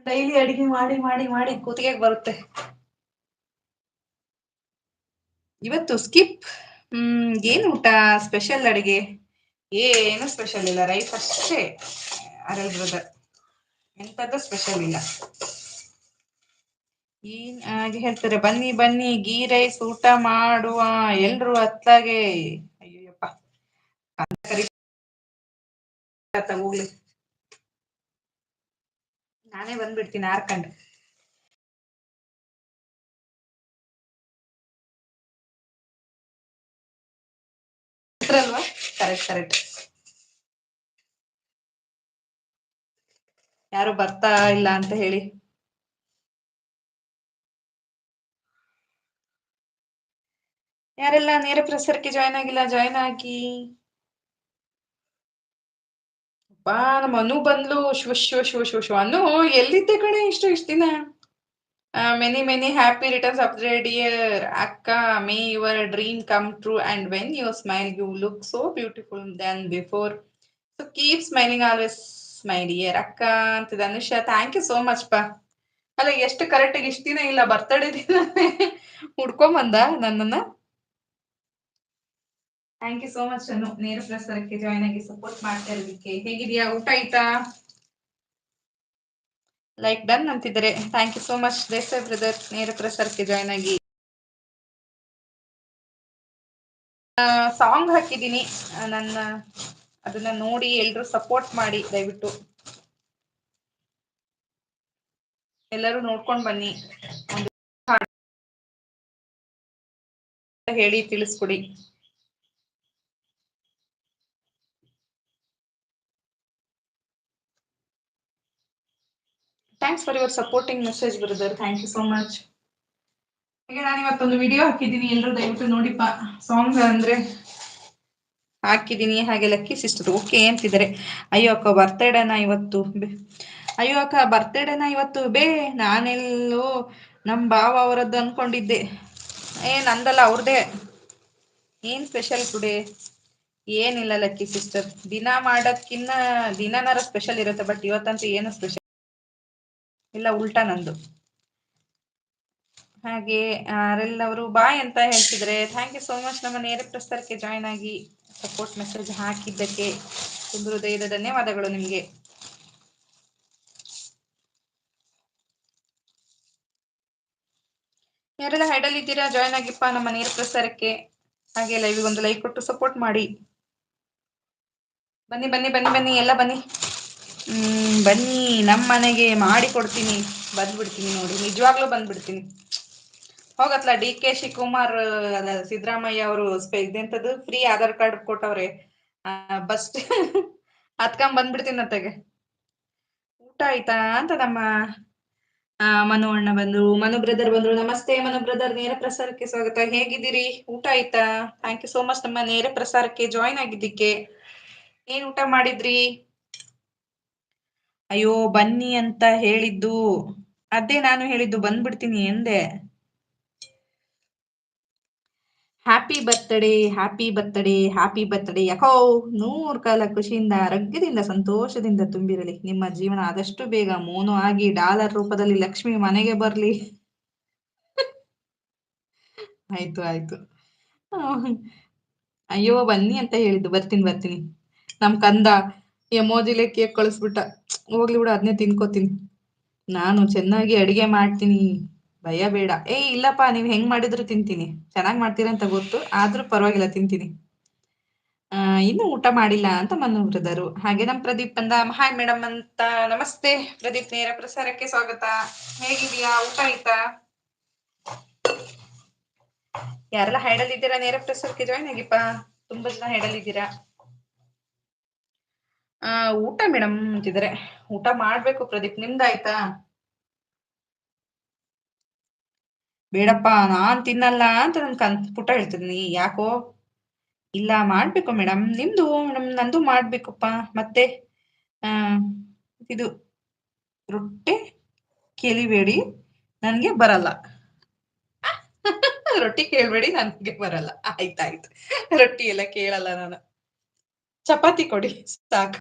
Daily ಅಡಿಗೆ ಮಾಡಿ ಮಾಡಿ ಮಾಡಿ ಕೂತಿಗೆ ಬರುತ್ತೆ. ಇವತ್ತು ಸ್ಕಿಪ್. ಏನು ಊಟ ಸ್ಪೆಷಲ್ ಅಡಿಗೆ? ಏನು ಸ್ಪೆಷಲ್ ಇಲ್ಲ, ರೈಸ್ ಅಷ್ಟೇ. ಅರಲ್ ಬ್ರದರ್ ಎಂತದ್ದು ಸ್ಪೆಷಲ್ ಇಲ್ಲ. ಹಾಗೆ ಹೇಳ್ತಾರೆ, ಬನ್ನಿ ಬನ್ನಿ ಗೀ ರೈಸ್ ಊಟ ಮಾಡುವ ಎಲ್ರು ಅತ್ಲಾಗೆ. ಅಯ್ಯಪ್ಪ ಹೋಗ್ಲಿ, ನಾನೇ ಬಂದ್ಬಿಡ್ತೀನಿ ಆರ್ಕಂಡ್. ಅಲ್ವಾ? Correct correct. ಯಾರು ಬರ್ತಾ ಇಲ್ಲ ಅಂತ ಹೇಳಿ. ಯಾರೆಲ್ಲ ನೇರ ಪ್ರಸಾರಕ್ಕೆ ಜಾಯ್ನ್ ಆಗಿಲ್ಲ, ಜಾಯ್ನ್ ಆಗಿ. ಬಾ, ನಮ್ಮ ಅನು ಬಂದ್ಲು. ಶು ಅನು ಎಲ್ಲಿದ್ದೆ ಕಣೆ ಇಷ್ಟು ದಿನ? Many many happy returns of the dear ಅಕ್ಕ. May your dream come true and when you smile you look so beautiful then before. So keep smiling always my dear ಅಕ್ಕ ಅಂತಿದೆ Anusha. Thank you so much ಪಾ. ಅಲ್ಲ, ಎಷ್ಟು ಕರೆಕ್ಟಾಗಿ ಇಷ್ಟ ದಿನ ಇಲ್ಲ, ಬರ್ತಡೇ ದಿನ ಹುಡ್ಕೊಂಬಂದ ನನ್ನನ್ನ. ಥ್ಯಾಂಕ್ ಯು ಸೋ ಮಚ್ ಅನು, ನೇರ ಪ್ರಸಾರಕ್ಕೆ ಜಾಯ್ನ್ ಆಗಿ ಸಪೋರ್ಟ್ ಮಾಡ್ತಾ ಇರೋದಕ್ಕೆ. ಹೇಗಿದ್ಯಾ? ಊಟ ಆಯ್ತಾ? ಲೈಕ್ ಡನ್ ಅಂತಿದ್ದಾರೆ. Thank you so much Desai brother, ನೇರ ಪ್ರಸಾರಕ್ಕೆ ಜಾಯ್ನ್ ಆಗಿ. ಸಾಂಗ್ ಹಾಕಿದ್ದೀನಿ, ಅದನ್ನ ನೋಡಿ ಎಲ್ರು ಸಪೋರ್ಟ್ ಮಾಡಿ ದಯವಿಟ್ಟು. ಎಲ್ಲರೂ ನೋಡ್ಕೊಂಡ್ ಬನ್ನಿ, ಹೇಳಿ ತಿಳಿಸ್ಕೊಡಿ. Thanks for your supporting message brother, thank you so much. ಈಗ ನಾನು ಇವತ್ತೊಂದು ವಿಡಿಯೋ ಹಾಕಿದ್ದೀನಿ, ಎಲ್ಲರೂ ದಯವಿಟ್ಟು ನೋಡಿಪ್ಪ. ಸಾಂಗ್ ಅಂದ್ರೆ ಹಾಕಿದ್ದೀನಿ. ಹಾಗೆ ಲಕ್ಕಿ ಸಿಸ್ಟರ್ ಓಕೆ ಅಂತಿದ್ದಾರೆ. ಅಯ್ಯೋ ಅಕ್ಕ ಬರ್ತಡೇನಾ ಇವತ್ತು? ಅಯ್ಯೋ ಅಕ್ಕ ಬರ್ತಡೇನಾ ಇವತ್ತು? ನಾನೆಲ್ಲೋ ನಮ್ ಭಾವ ಅವರದ್ದು ಅನ್ಕೊಂಡಿದ್ದೆ. ನಂದಲ್ಲ, ಅವ್ರದೇ. ಏನ್ ಸ್ಪೆಷಲ್ ಟುಡೇ? ಏನಿಲ್ಲ ಲಕ್ಕಿ ಸಿಸ್ಟರ್, ದಿನ ಮಾಡೋದ್ಕಿನ್ನ ದಿನನಾರ ಸ್ಪೆಷಲ್ ಇರುತ್ತೆ, ಬಟ್ ಇವತ್ತಂತೂ ಏನು ಸ್ಪೆಷಲ್ ಇಲ್ಲ, ಉಲ್ಟಾ ನಂದು. ಹಾಗೆ ಅವರೆಲ್ಲವರು ಬಾಯ್ ಅಂತ ಹೇಳ್ತಿದ್ರೆ. ಥ್ಯಾಂಕ್ ಯು ಸೋ ಮಚ್ ನಮ್ಮ ನೇರ ಪ್ರಸಾರಕ್ಕೆ ಜಾಯ್ನ್ ಆಗಿ ಸಪೋರ್ಟ್ ಮೆಸೇಜ್ ಹಾಕಿದ್ದಕ್ಕೆ ತುಂಬ ಹೃದಯದ ಧನ್ಯವಾದಗಳು ನಿಮಗೆ. ಯಾರೆಲ್ಲ ಹೈಡಲ್ ಇದ್ದೀರಾ ಜಾಯ್ನ್ ಆಗಿಪ್ಪ ನಮ್ಮ ನೇರ ಪ್ರಸಾರಕ್ಕೆ. ಹಾಗೆ ಲೈವ್ ಒಂದು ಲೈಕ್ ಕೊಟ್ಟು ಸಪೋರ್ಟ್ ಮಾಡಿ. ಬನ್ನಿ ಬನ್ನಿ ಬನ್ನಿ ಬನ್ನಿ ಎಲ್ಲ ಬನ್ನಿ. ಬನ್ನಿ ನಮ್ಮ ಮನೆಗೆ ಮಾಡಿ ಕೊಡ್ತೀನಿ, ಬಂದ್ಬಿಡ್ತೀನಿ ನೋಡಿ, ನಿಜವಾಗ್ಲೂ ಬಂದ್ಬಿಡ್ತೀನಿ. ಹೋಗತ್ಲ ಡಿ ಕೆ ಶಿವಕುಮಾರ್ ಸಿದ್ದರಾಮಯ್ಯ ಅವರು ಇದೆಂತದ್ದು ಫ್ರೀ ಆಧಾರ್ ಕಾರ್ಡ್ ಕೊಟ್ಟವ್ರೆ, ಬಸ್ ಹತ್ಕೊಂಡ್ ಬಂದ್ಬಿಡ್ತೀನಿ ಅತ್ತಗೆ. ಊಟ ಆಯ್ತಾ ಅಂತ ನಮ್ಮ ಮನು ಅಣ್ಣ ಬಂದ್ರು, ಮನು ಬ್ರದರ್ ಬಂದ್ರು. ನಮಸ್ತೆ ಮನು ಬ್ರದರ್, ನೇರ ಪ್ರಸಾರಕ್ಕೆ ಸ್ವಾಗತ. ಹೇಗಿದ್ದೀರಿ? ಊಟ ಆಯ್ತಾ? ಥ್ಯಾಂಕ್ ಯು ಸೋ ಮಚ್ ನಮ್ಮ ನೇರ ಪ್ರಸಾರಕ್ಕೆ ಜಾಯ್ನ್ ಆಗಿದ್ದಕ್ಕೆ. ಏನ್ ಊಟ ಮಾಡಿದ್ರಿ? ಅಯ್ಯೋ ಬನ್ನಿ ಅಂತ ಹೇಳಿದ್ದು, ಅದೇ ನಾನು ಹೇಳಿದ್ದು, ಬಂದ್ಬಿಡ್ತೀನಿ ಎಂದೆ. Happy birthday, happy birthday, happy birthday. ಯಾಕೋ 100 ಕಾಲ ಖುಷಿಯಿಂದ ಆರೋಗ್ಯದಿಂದ ಸಂತೋಷದಿಂದ ತುಂಬಿರಲಿ ನಿಮ್ಮ ಜೀವನ. ಆದಷ್ಟು ಬೇಗ ಮೋನು ಆಗಿ ಡಾಲರ್ ರೂಪದಲ್ಲಿ ಲಕ್ಷ್ಮಿ ಮನೆಗೆ ಬರ್ಲಿ. ಆಯ್ತು ಆಯ್ತು. ಅಯ್ಯೋ ಬನ್ನಿ ಅಂತ ಹೇಳಿದ್ದು, ಬರ್ತೀನಿ ಬರ್ತೀನಿ. ನಮ್ ಕಂದ ಎಮೋಜಿಲೆ ಕೇಕ್ ಕಳಿಸ್ಬಿಟ್ಟ. ಹೋಗ್ಲಿ ಬಿಡು, ಅದನ್ನೇ ತಿನ್ಕೋತೀನಿ. ನಾನು ಚೆನ್ನಾಗಿ ಅಡಿಗೆ ಮಾಡ್ತೀನಿ, ಭಯ ಬೇಡ. ಇಲ್ಲಪ್ಪ, ನೀವ್ ಹೆಂಗ್ ಮಾಡಿದ್ರು ತಿಂತೀನಿ. ಚೆನ್ನಾಗ್ ಮಾಡ್ತೀರಾ ಅಂತ ಗೊತ್ತು, ಆದ್ರೂ ಪರವಾಗಿಲ್ಲ, ತಿಂತೀನಿ. ಇನ್ನು ಊಟ ಮಾಡಿಲ್ಲ ಅಂತ ಮನು ಬ್ರದರು. ಹಾಗೆ ನಮ್ ಪ್ರದೀಪ್ ಬಂದ. ಹಾಯ್ ಮೇಡಮ್ ಅಂತ. ನಮಸ್ತೆ ಪ್ರದೀಪ್, ನೇರ ಪ್ರಸಾರಕ್ಕೆ ಸ್ವಾಗತ. ಹೇಗಿದ್ಯಾ? ಊಟ ಆಯ್ತಾ? ಯಾರೆಲ್ಲ ಹೈಡಲ್ ಇದ್ದೀರಾ ನೇರ ಪ್ರಸಾರಕ್ಕೆ ಜಾಯ್ನ್ ಆಗಿಪ್ಪ. ತುಂಬಾ ಜನ ಹೈಡಲ್ ಇದ್ದೀರಾ. ಊಟ ಮೇಡಮ್ ಅಂತಿದ್ದಾರೆ. ಊಟ ಮಾಡ್ಬೇಕು ಪ್ರದೀಪ್, ನಿಮ್ದಾಯ್ತಾ? ಬೇಡಪ್ಪ ನಾನ್ ತಿನ್ನಲ್ಲ ಅಂತ ನನ್ ಪುಟ್ಟ ಹೇಳ್ತಿದ್ದೀನಿ. ಯಾಕೋ? ಇಲ್ಲ ಮಾಡ್ಬೇಕು ಮೇಡಮ್. ನಿಮ್ದು ಮೇಡಮ್? ನಂದು ಮಾಡ್ಬೇಕಪ್ಪ. ಮತ್ತೆ ಇದು ರೊಟ್ಟಿ ಕೇಳಿಬೇಡಿ, ನನ್ಗೆ ಬರಲ್ಲ. ರೊಟ್ಟಿ ಕೇಳ್ಬೇಡಿ, ನನ್ಗೆ ಬರಲ್ಲ. ಆಯ್ತಾಯ್ತು, ರೊಟ್ಟಿ ಎಲ್ಲ ಕೇಳಲ್ಲ ನಾನು. ಚಪಾತಿ ಕೊಡಿ ಸಾಕು.